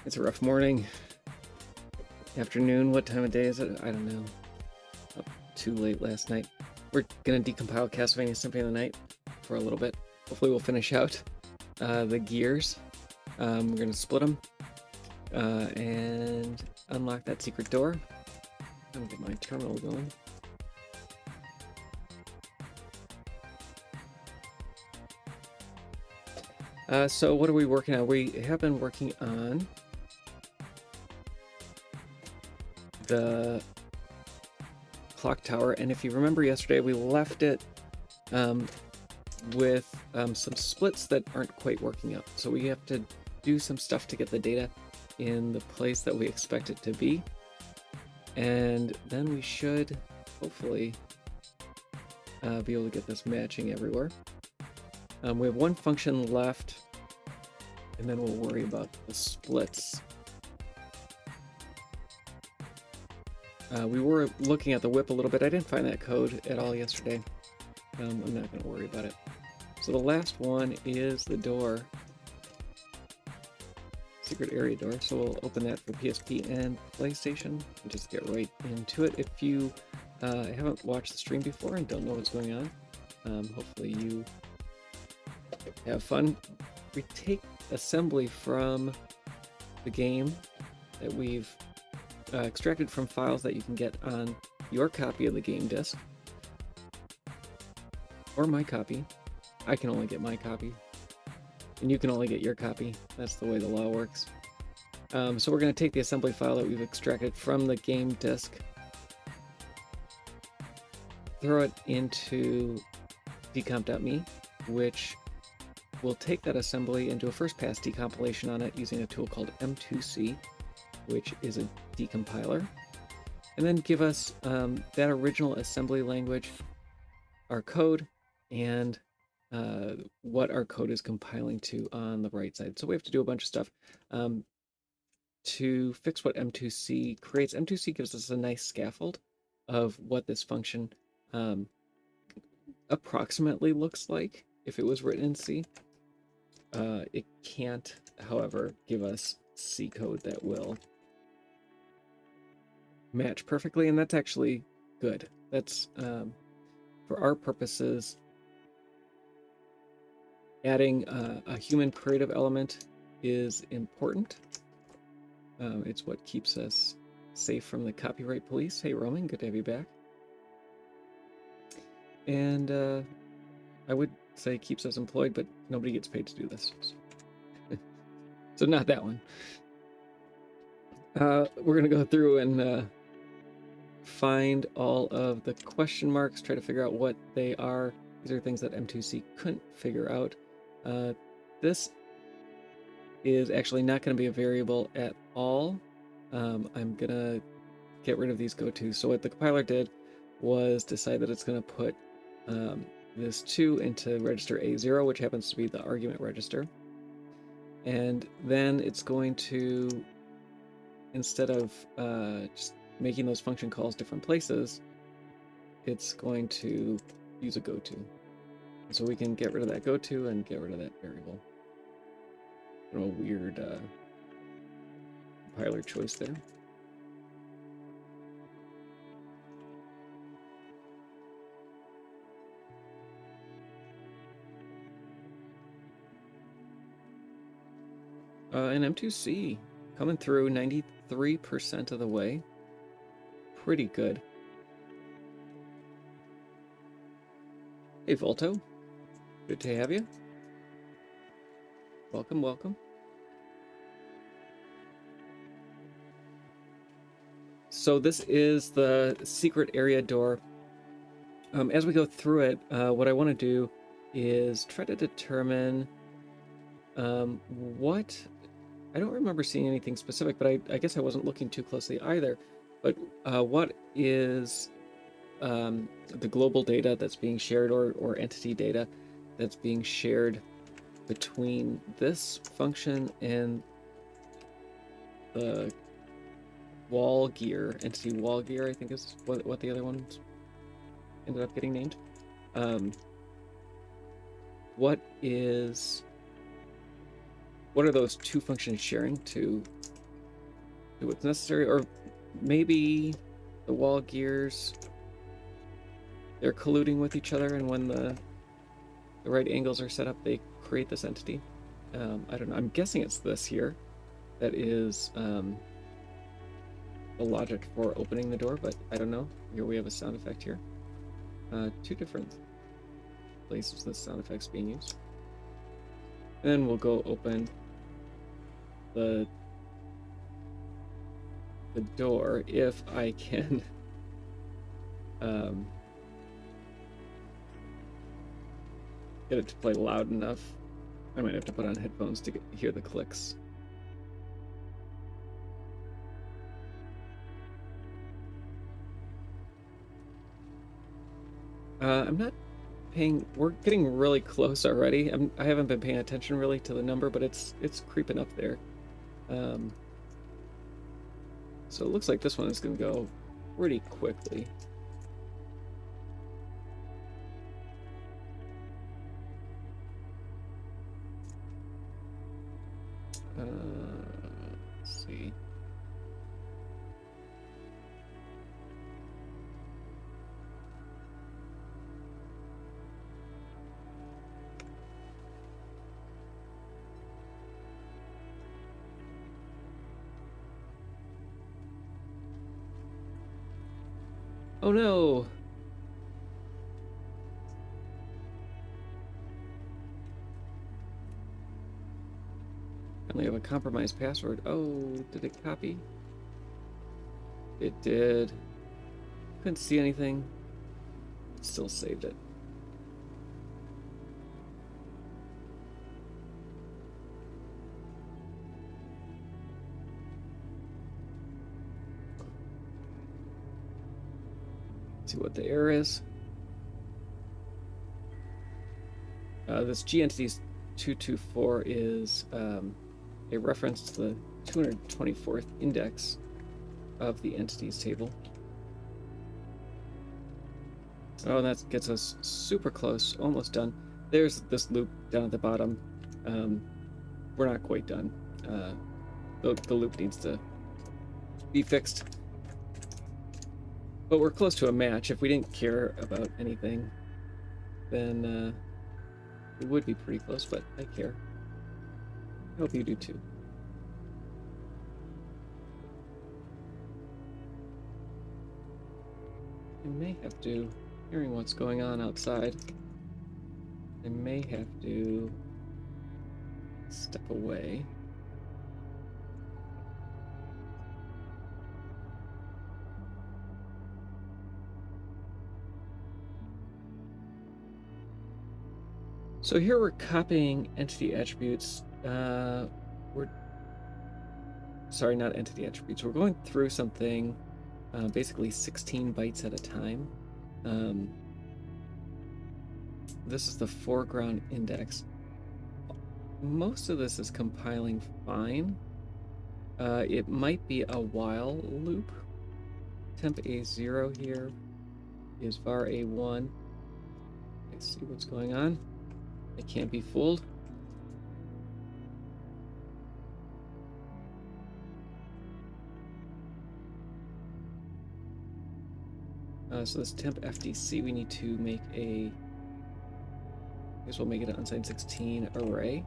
It's a rough morning, afternoon. What time of day is it? I don't know. Up too late last night. We're gonna decompile Castlevania Symphony of the Night for a little bit. Hopefully we'll finish out the gears. We're gonna split them and unlock that secret door. I'm gonna get my terminal going. So what are we working on? We have been working on the clock tower, and if you remember yesterday, we left it with some splits that aren't quite working out. So we have to do some stuff to get the data in the place that we expect it to be, and then we should hopefully be able to get this matching everywhere. We have one function left, and then we'll worry about the splits. We were looking at the whip a little bit. I didn't find that code at all yesterday. I'm not going to worry about it. So the last one is the door. Secret area door. So we'll open that for PSP and PlayStation and just get right into it. If you haven't watched the stream before and don't know what's going on, hopefully you have fun. We take assembly from the game that we've extracted from files that you can get on your copy of the game disc, or my copy. I can only get my copy, and you can only get your copy. That's the way the law works. So we're going to take the assembly file that we've extracted from the game disc, throw it into decomp.me, which will take that assembly and do a first pass decompilation on it using a tool called M2C, which is a decompiler, and then give us that original assembly language, our code, and what our code is compiling to on the right side. So we have to do a bunch of stuff to fix what M2C creates. M2C gives us a nice scaffold of what this function approximately looks like if it was written in C. It can't, however, give us C code that will match perfectly, and that's actually good. That's for our purposes, adding a human creative element is important. It's what keeps us safe from the copyright police. Hey Roman, good to have you back. And I would say keeps us employed, but nobody gets paid to do this. So not that one. We're gonna go through and find all of the question marks, try to figure out what they are. These are things that M2C couldn't figure out. This is actually not going to be a variable at all. I'm gonna get rid of these gotos. So what the compiler did was decide that it's going to put this 2 into register A0, which happens to be the argument register. And then it's going to, instead of just making those function calls different places, it's going to use a goto. So we can get rid of that goto and get rid of that variable. A weird compiler choice there. And M2C coming through 93% of the way. Pretty good. Hey Volto, good to have you. Welcome, welcome. So this is the secret area door. As we go through it, what I want to do is try to determine what... I don't remember seeing anything specific, but I guess I wasn't looking too closely either. But what is the global data that's being shared, or entity data that's being shared between this function and the wall gear, entity wall gear, I think is what the other ones ended up getting named. What are those two functions sharing to do what's necessary, or maybe the wall gears, they're colluding with each other, and when the right angles are set up, they create this entity. I don't know. I'm guessing it's this here that is the logic for opening the door, but I don't know. Here we have a sound effect here. Two different places this sound effect's being used. And then we'll go open the door if I can get it to play loud enough. I might have to put on headphones to hear the clicks. I'm not paying. We're getting really close already. I haven't been paying attention really to the number, but it's creeping up there. So it looks like this one is going to go pretty quickly. Let's see. Oh no! I only have a compromised password. Oh, did it copy? It did. Couldn't see anything. Still saved it. See what the error is. This G entities 224 is a reference to the 224th index of the entities table. Oh, and that gets us super close, almost done. There's this loop down at the bottom. We're not quite done. The loop needs to be fixed. But we're close to a match. If we didn't care about anything, then it would be pretty close, but I care. I hope you do too. I may have to, hearing what's going on outside, I may have to step away. So here we're copying entity attributes. Sorry, not entity attributes. We're going through something basically 16 bytes at a time. This is the foreground index. Most of this is compiling fine. It might be a while loop. Temp A0 here is var A1. Let's see what's going on. I can't be fooled. So this temp FDC, we need to make I guess we'll make it an unsigned 16 array.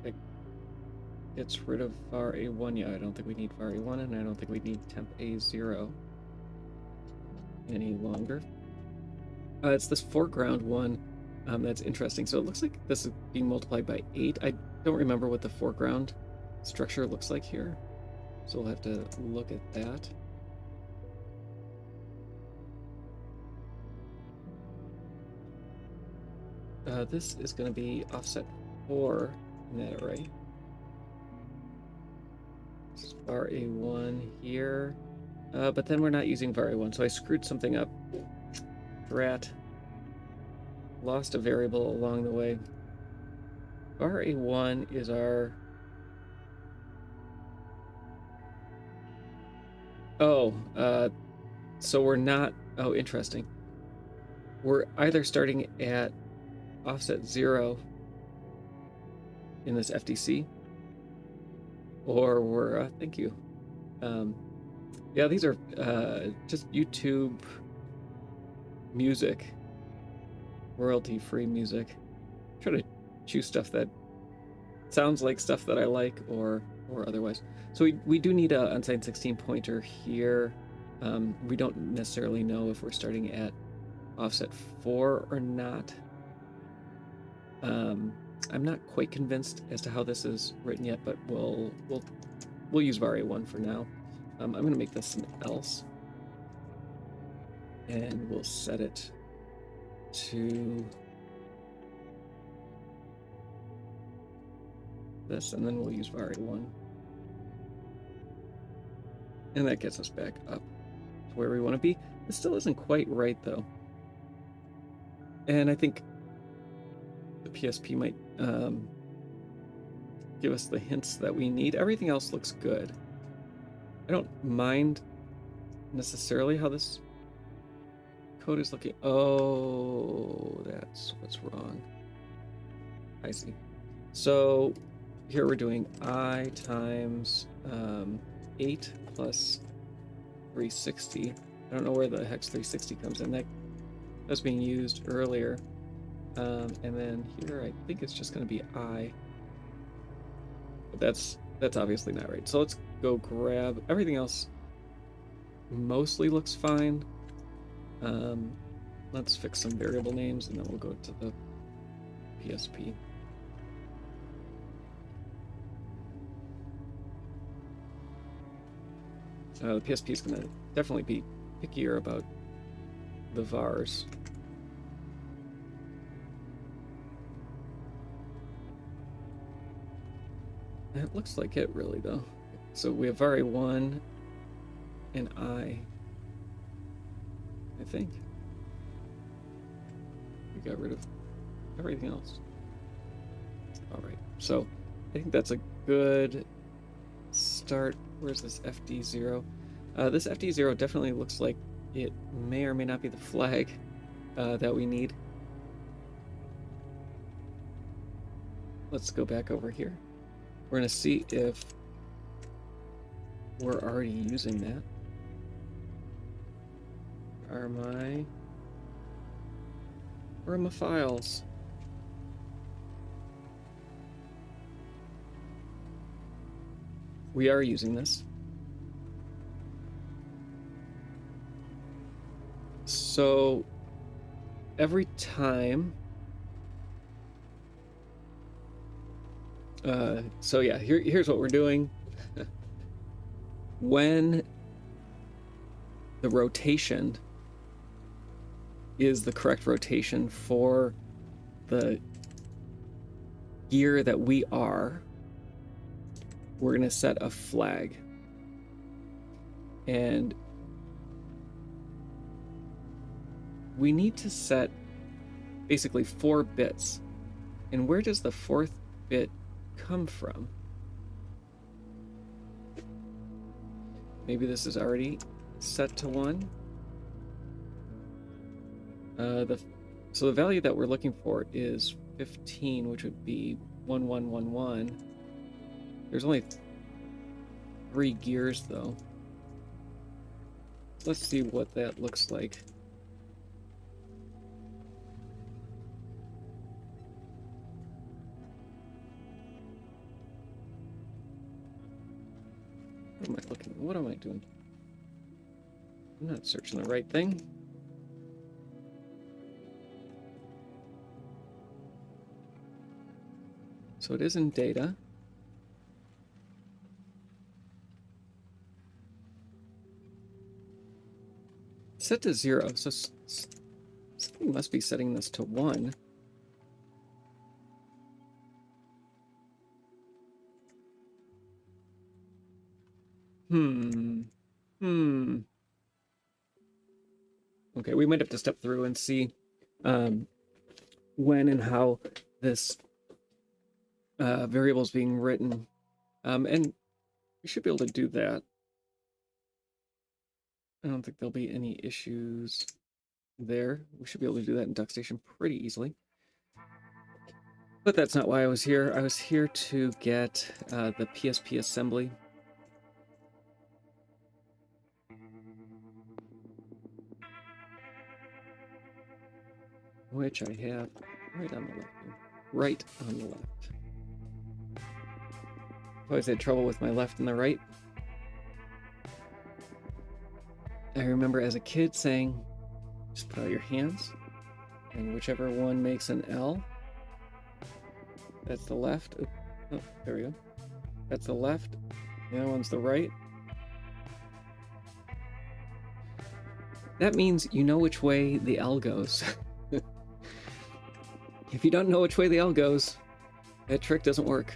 That gets rid of var A1. Yeah, I don't think we need var A1, and I don't think we need temp A0 any longer. It's this foreground one. That's interesting. So it looks like this is being multiplied by 8. I don't remember what the foreground structure looks like here, so we'll have to look at that. This is going to be offset 4 in that array. This is var A1 here, but then we're not using var A1, so I screwed something up. Drat. Lost a variable along the way. var A1 is our... So we're not, oh, interesting. We're either starting at offset 0 in this FDC, or we're, thank you. Yeah, these are just YouTube music, royalty-free music. Try to choose stuff that sounds like stuff that I like, or otherwise. So we do need a unsigned 16 pointer here. We don't necessarily know if we're starting at offset 4 or not. I'm not quite convinced as to how this is written yet, but we'll use var1 for now. I'm going to make this an else, and we'll set it to this, and then we'll use var1. And that gets us back up to where we want to be. It still isn't quite right, though. And I think the PSP might give us the hints that we need. Everything else looks good. I don't mind necessarily how this code is looking. Oh, that's what's wrong. I see. So here we're doing I times 8 plus 360. I don't know where the hex 360 comes in. That was being used earlier. And then here I think it's just going to be I. But that's obviously not right. So let's go grab everything else. Mostly looks fine. Let's fix some variable names, and then we'll go to the PSP. The PSP is going to definitely be pickier about the vars. It looks like it, really, though. So we have var1 and I think. We got rid of everything else. All right, so I think that's a good start. Where's this FD0? This FD0 definitely looks like it may or may not be the flag that we need. Let's go back over here. We're going to see if we're already using that. Where are my files? We are using this. So every time, so yeah, here's what we're doing. When the rotation is the correct rotation for the gear that we are, we're going to set a flag. And we need to set basically 4 bits. And where does the 4th bit come from? Maybe this is already set to 1. So the value that we're looking for is 15, which would be 1111. There's only 3 gears, though. Let's see what that looks like. What am I looking? What am I doing? I'm not searching the right thing. So it is in data. Set to 0, so something must be setting this to 1. Okay, we might have to step through and see when and how this variable is being written. And we should be able to do that. I don't think there'll be any issues there. We should be able to do that in DuckStation pretty easily. But that's not why I was here. I was here to get the PSP assembly. Which I have right on the left here. Right on the left. I've always had trouble with my left and the right. I remember as a kid saying, just put out your hands, and whichever one makes an L, that's the left. Oh, there we go. That's the left. The other one's the right. That means you know which way the L goes. If you don't know which way the L goes, that trick doesn't work.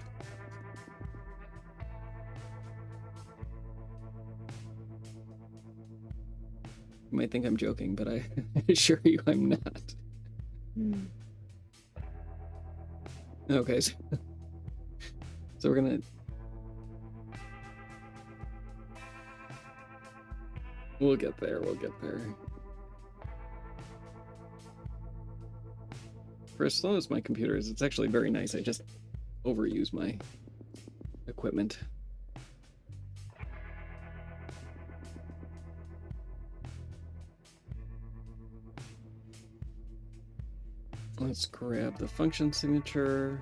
You might think I'm joking, but I assure you I'm not. Okay, so we're gonna... We'll get there, we'll get there. For as slow as my computer is, it's actually very nice. I just overuse my equipment. Let's grab the function signature.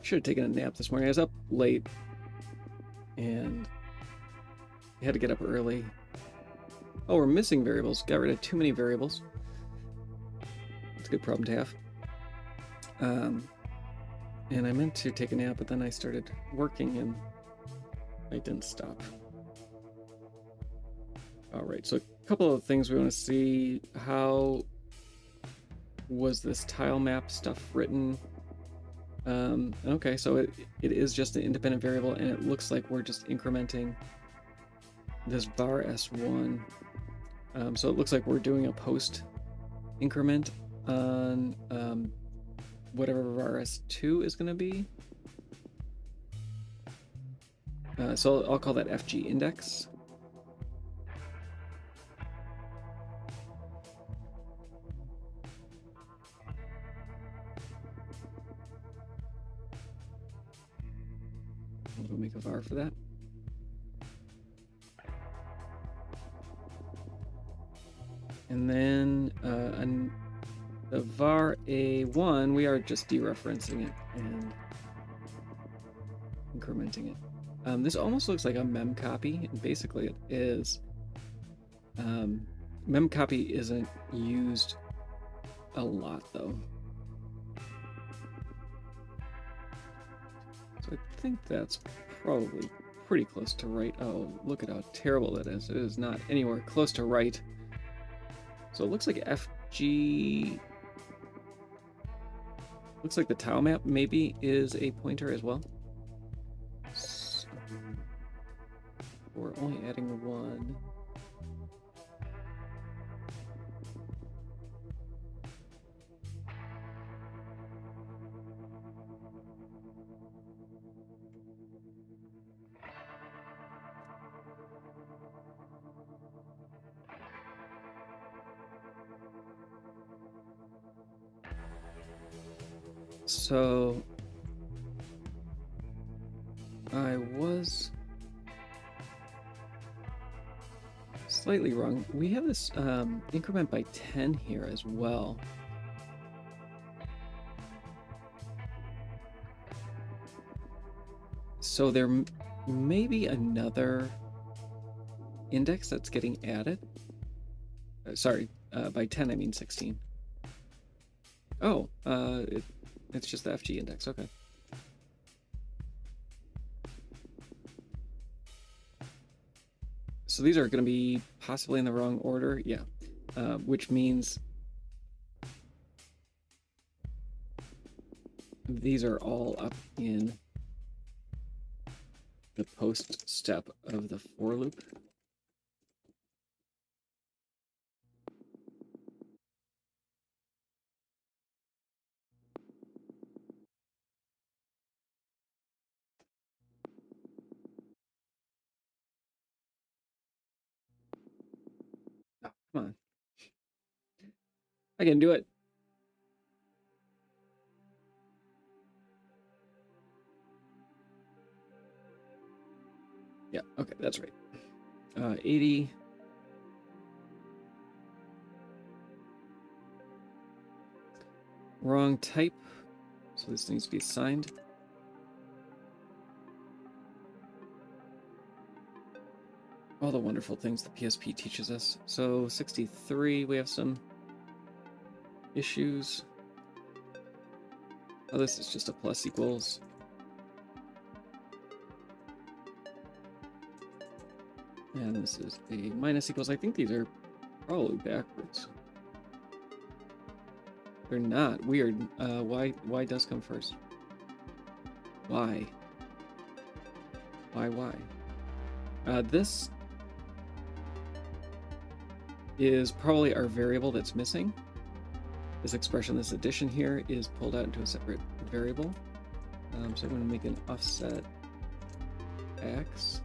Should have taken a nap this morning. I was up late and I had to get up early. Oh, we're missing variables. Got rid of too many variables. It's a good problem to have. And I meant to take a nap, but then I started working and I didn't stop. All right, so a couple of things we want to see. How was this tile map stuff written? Okay, so it is just an independent variable, and it looks like we're just incrementing this var s1. So it looks like we're doing a post increment on whatever var s2 is going to be. So I'll call that fg index. We'll make a var for that. And then the var a1, we are just dereferencing it and incrementing it. This almost looks like a mem copy, and basically it is. Mem copy isn't used a lot though. So I think that's probably pretty close to right. Oh, look at how terrible that is. It is not anywhere close to right. So it looks like FG... Looks like the tile map maybe is a pointer as well. So we're only adding one. So I was slightly wrong. We have this increment by 10 here as well. So there may be another index that's getting added. Sorry, by 10 I mean 16. Oh, it's just the FG index, okay. So these are going to be possibly in the wrong order, yeah, which means these are all up in the post step of the for loop. Come on. I can do it. Yeah, okay, that's right. 80. Wrong type. So this needs to be assigned. All the wonderful things the PSP teaches us. So 63, we have some issues. Oh, this is just a plus equals. And this is a minus equals. I think these are probably backwards. They're not. Weird. Why does come first? Why? Why? This is probably our variable that's missing. This expression, this addition here, is pulled out into a separate variable. So I'm going to make an offset x.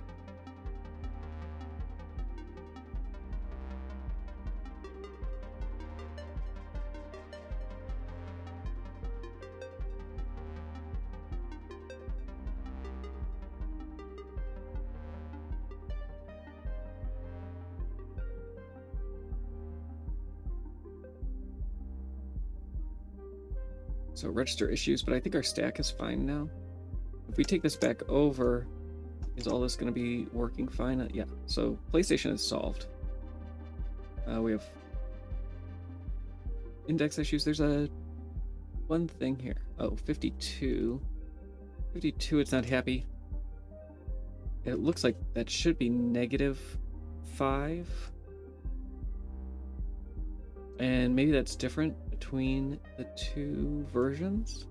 So register issues, but I think our stack is fine now. If we take this back over, is all this going to be working fine? Yeah, so PlayStation is solved. We have index issues. There's one thing here. Oh, 52. 52, it's not happy. It looks like that should be -5. And maybe that's different between the two versions.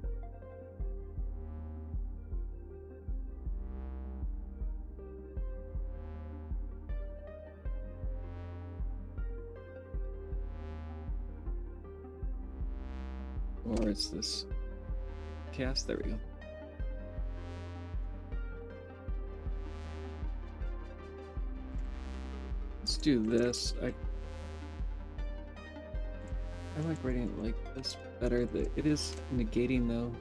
Or it's this cast. There we go. Let's do this. I like writing it like this better. It is negating though.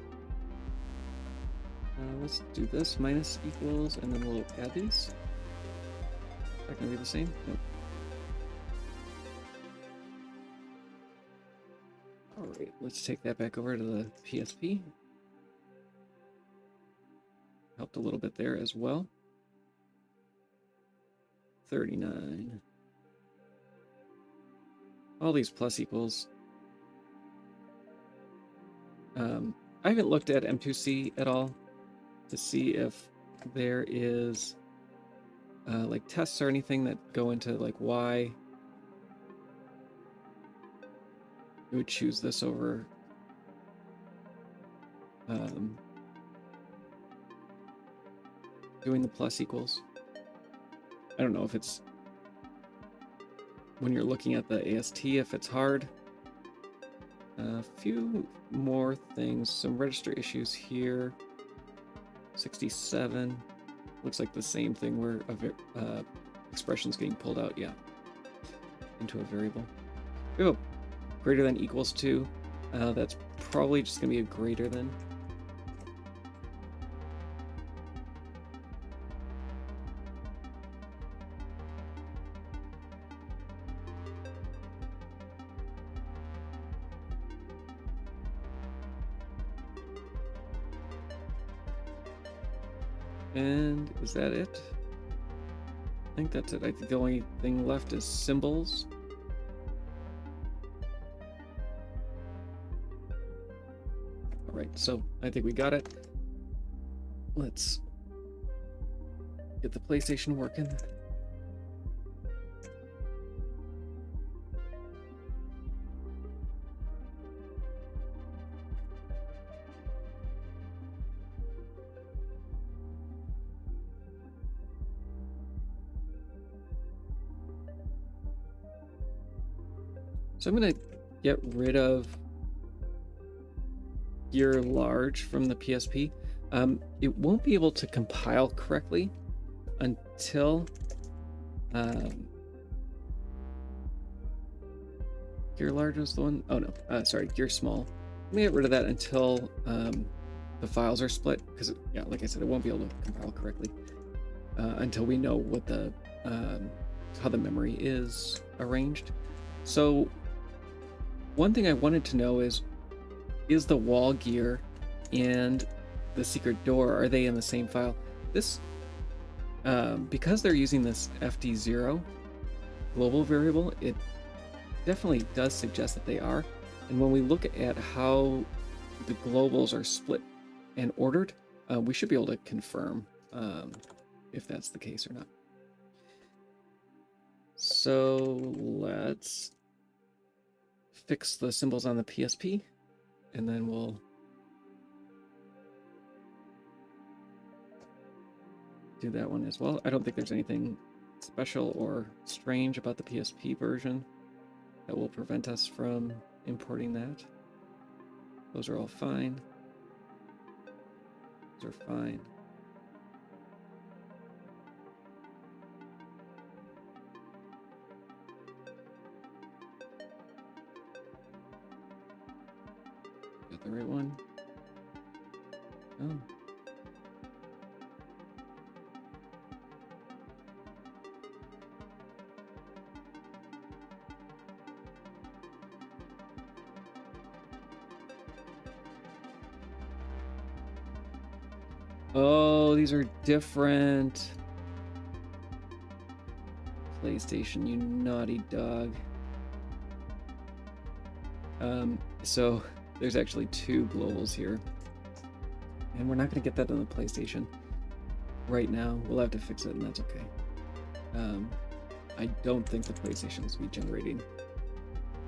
Let's do this, minus equals, and then we'll add these. Is that gonna be the same? Nope. All right, let's take that back over to the PSP. Helped a little bit there as well. 39. All these plus equals. I haven't looked at M2C at all to see if there is like tests or anything that go into like why you would choose this over doing the plus equals. I don't know if it's when you're looking at the AST, if it's hard. A few more things, some register issues here. 67, looks like the same thing where expression's getting pulled out, yeah, into a variable. We have a greater than equals to, that's probably just gonna be a greater than. And is that it? I think that's it. I think the only thing left is symbols. All right, so I think we got it. Let's get the PlayStation working. So I'm going to get rid of gear large from the PSP. It won't be able to compile correctly until Gear large was the one? Oh no, sorry, gear small. Let me get rid of that until the files are split, because yeah, like I said, it won't be able to compile correctly until we know what the how the memory is arranged. So one thing I wanted to know is the wall gear and the secret door, are they in the same file? This because they're using this FD0 global variable, it definitely does suggest that they are. And when we look at how the globals are split and ordered, we should be able to confirm if that's the case or not. So let's fix the symbols on the PSP, and then we'll do that one as well. I don't think there's anything special or strange about the PSP version that will prevent us from importing that. Those are all fine. Those are fine. Got the right one? Oh. Oh, these are different. PlayStation, you naughty dog. So there's actually two globals here. And we're not going to get that on the PlayStation right now. We'll have to fix it, and that's okay. I don't think the PlayStation is be generating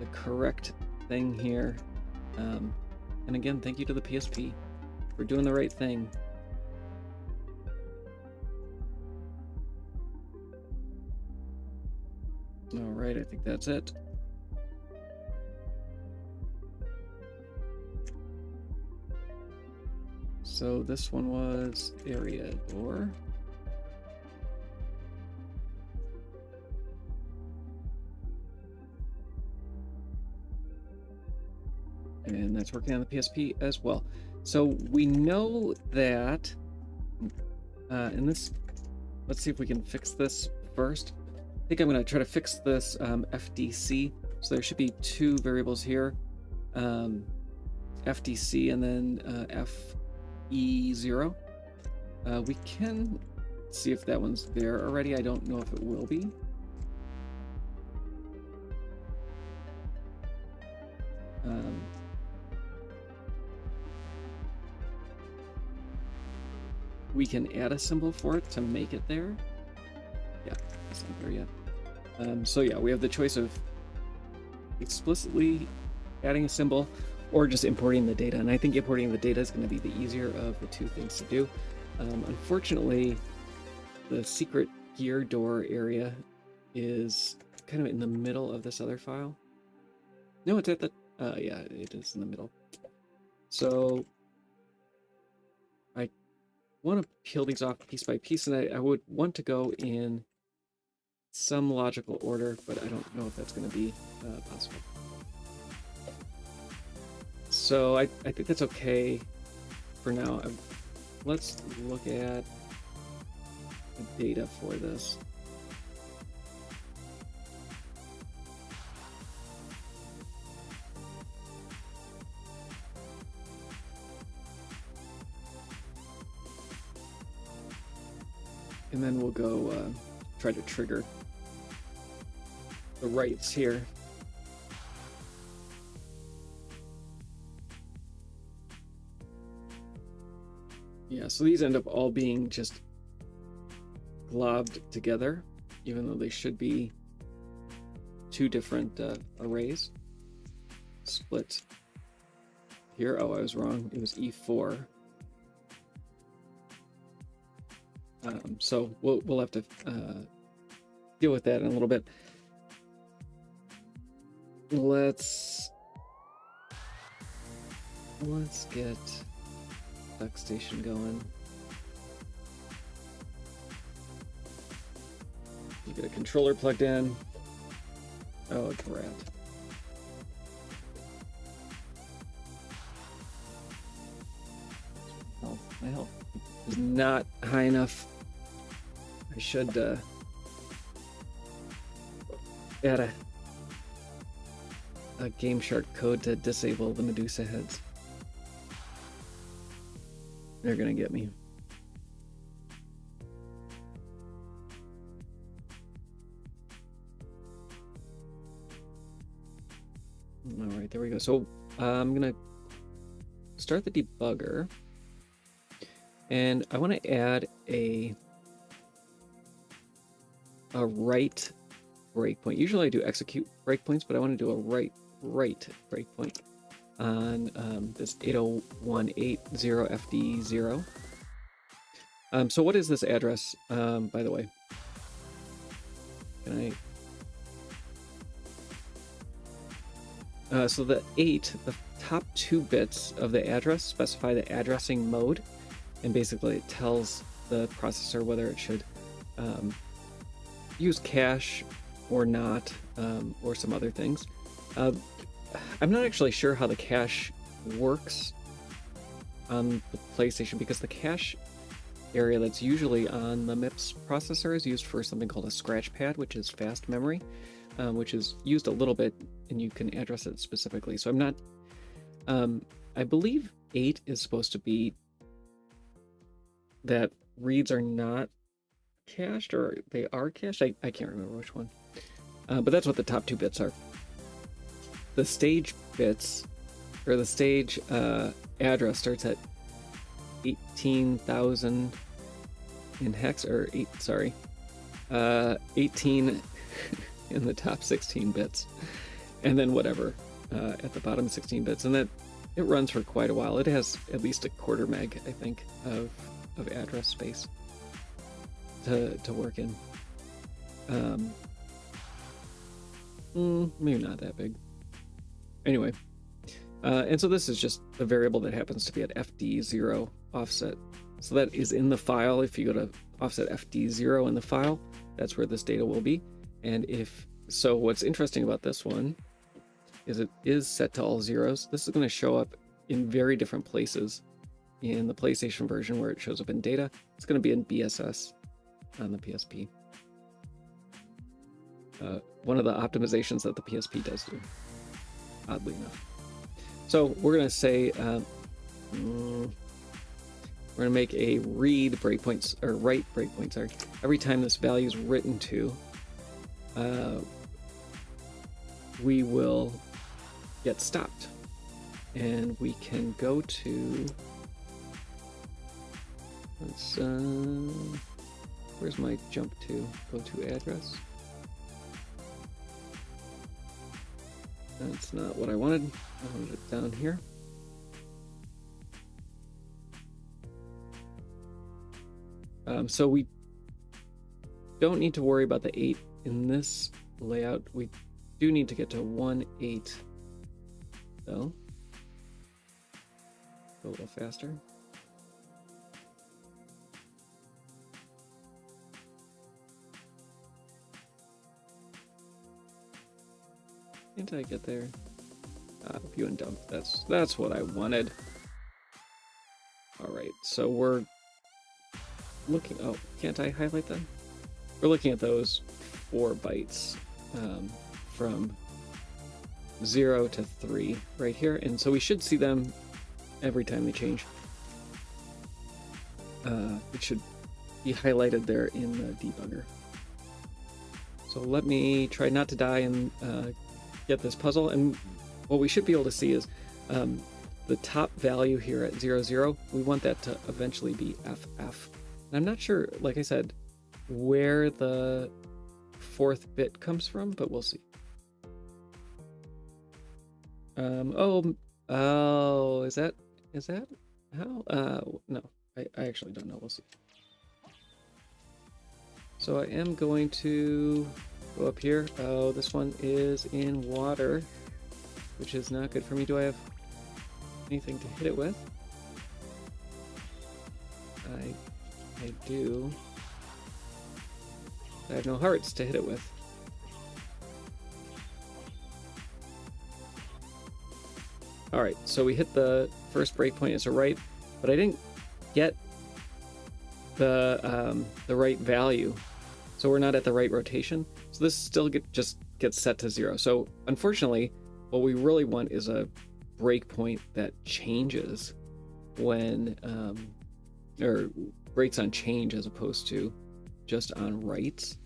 the correct thing here. And again, thank you to the PSP for doing the right thing. All right, I think that's it. So this one was area door. And that's working on the PSP as well. So we know that in this, let's see if we can fix this first. I think I'm going to try to fix this FDC. So there should be two variables here, FDC and then FE0. We can see if that one's there already. I don't know if it will be. We can add a symbol for it to make it there. Yeah, it's not there yet. So yeah, we have the choice of explicitly adding a symbol or just importing the data. And I think importing the data is going to be the easier of the two things to do. Unfortunately, the secret gear door area is kind of in the middle of this other file. No, it's at the, yeah, it is in the middle. So I want to peel these off piece by piece, and I would want to go in some logical order, but I don't know if that's going to be possible. So I think that's okay for now. Let's look at the data for this. And then we'll go try to trigger the writes here. Yeah, so these end up all being just globbed together, even though they should be two different arrays. Split here. Oh, I was wrong. It was E4. So we'll have to deal with that in a little bit. Let's get DuckStation going. You get a controller plugged in. Oh, drat. My health is not high enough. I should add a Game Shark code to disable the Medusa heads. They're gonna get me. All right, there we go. So I'm gonna start the debugger, and I want to add a write breakpoint. Usually I do execute breakpoints, but I want to do a write breakpoint on this 80180FD0. So what is this address, by the way? Can I? So the top 2 bits of the address specify the addressing mode, and basically it tells the processor whether it should use cache or not, or some other things. I'm not actually sure how the cache works on the PlayStation, because the cache area that's usually on the MIPS processor is used for something called a scratch pad, which is fast memory, which is used a little bit, and you can address it specifically. So I'm not, I believe 8 is supposed to be that reads are not cached, or they are cached. I can't remember which one. But that's what the top 2 bits are. The stage bits, or the stage address, starts at 18,000 in hex, or 18 in the top 16 bits, and then whatever at the bottom 16 bits, and that it runs for quite a while. It has at least a 1/4 meg, I think, of address space to work in. Maybe not that big. Anyway, and so this is just a variable that happens to be at FD0 offset. So that is in the file. If you go to offset FD0 in the file, that's where this data will be. And so what's interesting about this one is it is set to all zeros. This is going to show up in very different places in the PlayStation version where it shows up in data. It's going to be in BSS on the PSP. One of the optimizations that the PSP does do, oddly enough. So we're going to say, we're going to make a read breakpoint, or write breakpoint, sorry. Every time this value is written to, we will get stopped. And we can go to, where's my jump to? Go to address. That's not what I wanted. I wanted it down here. So we don't need to worry about the 8 in this layout. We do need to get to 1.8 though. Go a little faster. Can't I get there? View and dump. That's what I wanted. All right, so we're looking. Oh, can't I highlight them? We're looking at those 4 bytes from 0 to 3 right here, and so we should see them every time they change. It should be highlighted there in the debugger. So let me try not to die and get this puzzle, and what we should be able to see is the top value here at 00. We want that to eventually be FF. And I'm not sure, like I said, where the 4th bit comes from, but we'll see. Oh, is that how? No, I actually don't know. We'll see. So I am going to go up here. Oh, this one is in water, which is not good for me. Do I have anything to hit it with? I do. I have no hearts to hit it with. All right, so we hit the first breakpoint as a write, but I didn't get the right value. So we're not at the right rotation. So this still just gets set to 0. So unfortunately, what we really want is a breakpoint that changes when, or breaks on change as opposed to just on writes.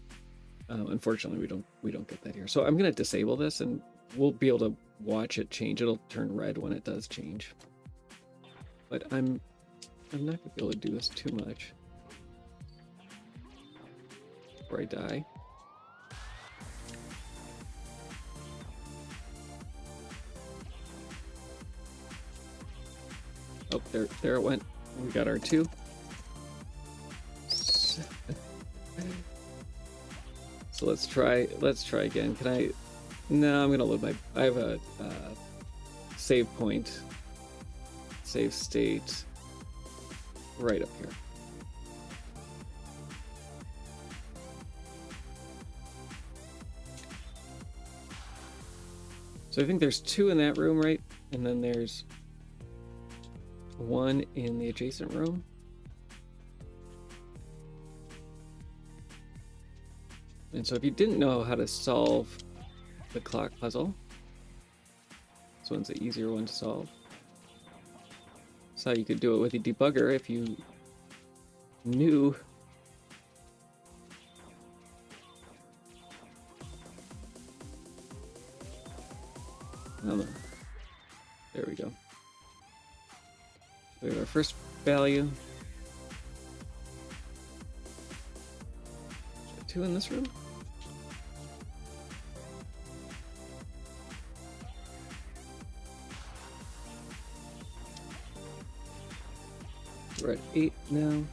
Unfortunately, we don't get that here. So I'm going to disable this, and we'll be able to watch it change. It'll turn red when it does change. But I'm not going to be able to do this too much before I die. Oh, there it went. We got our 2. So let's try again. Can I? No, I'm gonna load my. I have a save point, save state, right up here. So I think there's 2 in that room, right? And then there's 1 in the adjacent room. And so if you didn't know how to solve the clock puzzle, this one's the easier one to solve. So you could do it with a debugger if you knew. There we go. We have our first value. 2 in this room? We're at 8 now.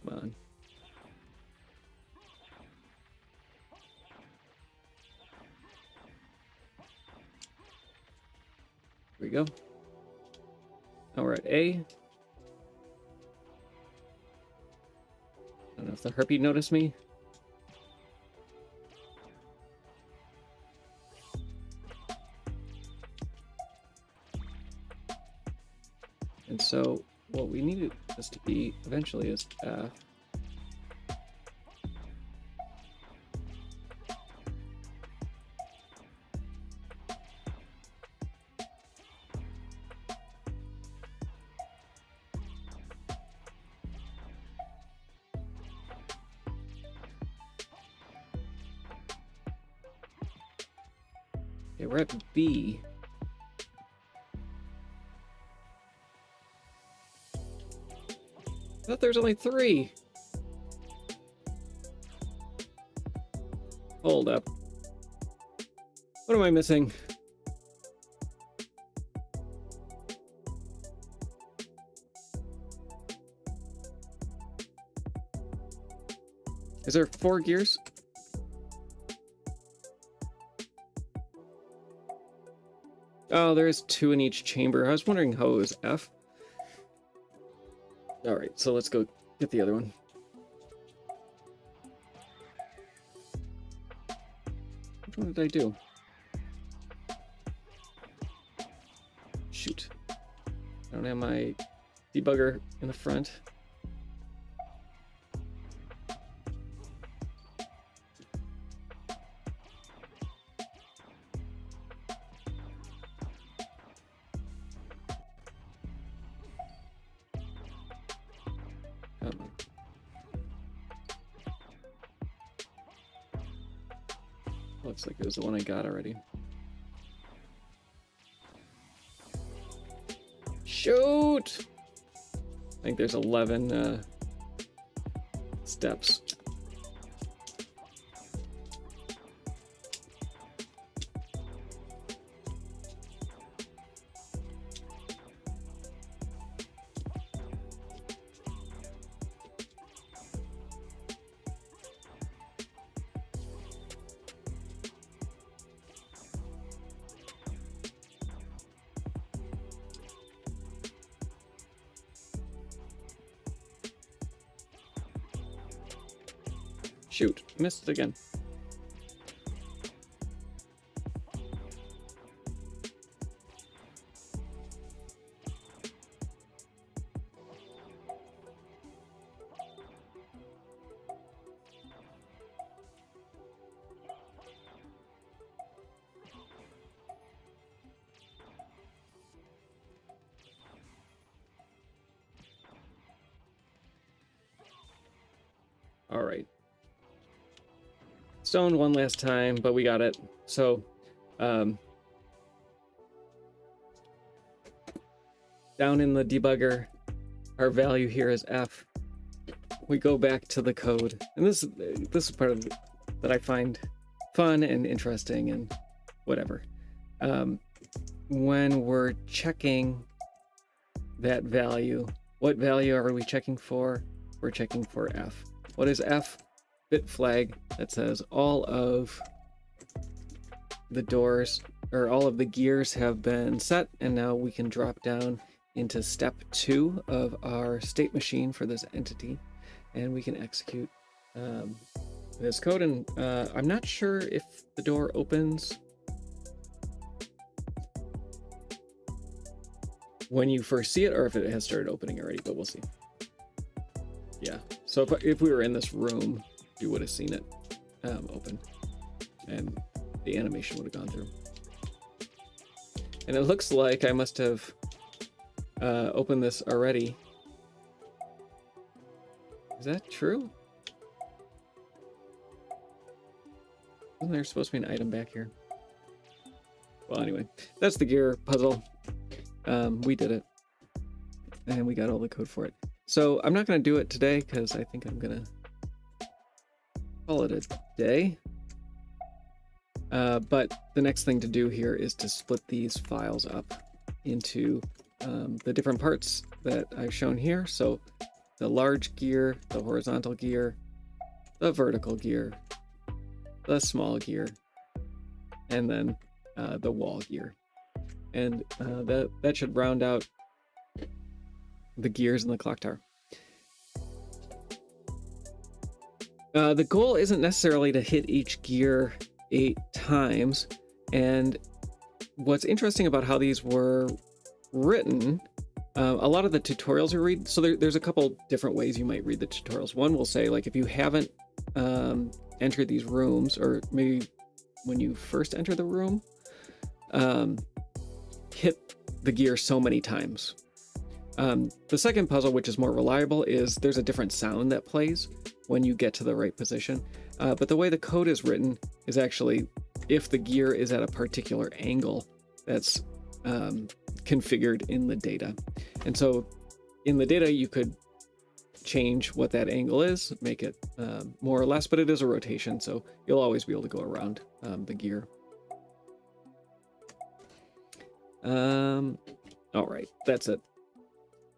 Come on. Here we go. Now we're at A. I don't know if the harpy noticed me. And so what we need this to be eventually is F. Okay, we're at B. I thought there's only 3. Hold up. What am I missing? Is there 4 gears? Oh, there is 2 in each chamber. I was wondering how it was F. All right, so let's go get the other one. Which one did I do? Shoot. I don't have my debugger in the front. Looks like it was the one I got already. Shoot! I think there's 11 steps. Shoot, missed again. All right. Stoned one last time, but we got it. So, down in the debugger, our value here is F. We go back to the code, and this is part of that I find fun and interesting and whatever. When we're checking that value, what value are we checking for? We're checking for F. What is F? Bit flag that says all of the doors or all of the gears have been set, and now we can drop down into step 2 of our state machine for this entity, and we can execute this code. And I'm not sure if the door opens when you first see it or if it has started opening already, but we'll see. Yeah, so if we were in this room, you would have seen it open, and the animation would have gone through. And it looks like I must have opened this already. Is that true? Isn't there supposed to be an item back here? Well, anyway, that's the gear puzzle. We did it, and we got all the code for it. So I'm not going to do it today because I think I'm going to call it a day. But the next thing to do here is to split these files up into the different parts that I've shown here. So the large gear, the horizontal gear, the vertical gear, the small gear, and then the wall gear. And that should round out the gears in the clock tower. The goal isn't necessarily to hit each gear 8 times, and what's interesting about how these were written, a lot of the tutorials you read, so there's a couple different ways you might read the tutorials. One will say, like, if you haven't entered these rooms, or maybe when you first enter the room, hit the gear so many times. The second puzzle, which is more reliable, is there's a different sound that plays when you get to the right position. But the way the code is written is actually if the gear is at a particular angle that's configured in the data. And so in the data, you could change what that angle is, make it more or less, but it is a rotation, so you'll always be able to go around the gear. All right, that's it.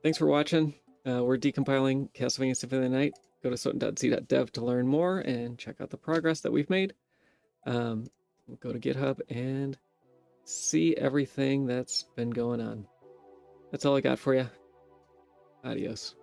Thanks for watching. We're decompiling Castlevania Symphony of the Night. Go to soten.z.dev to learn more and check out the progress that we've made. We'll go to GitHub and see everything that's been going on. That's all I got for you. Adios.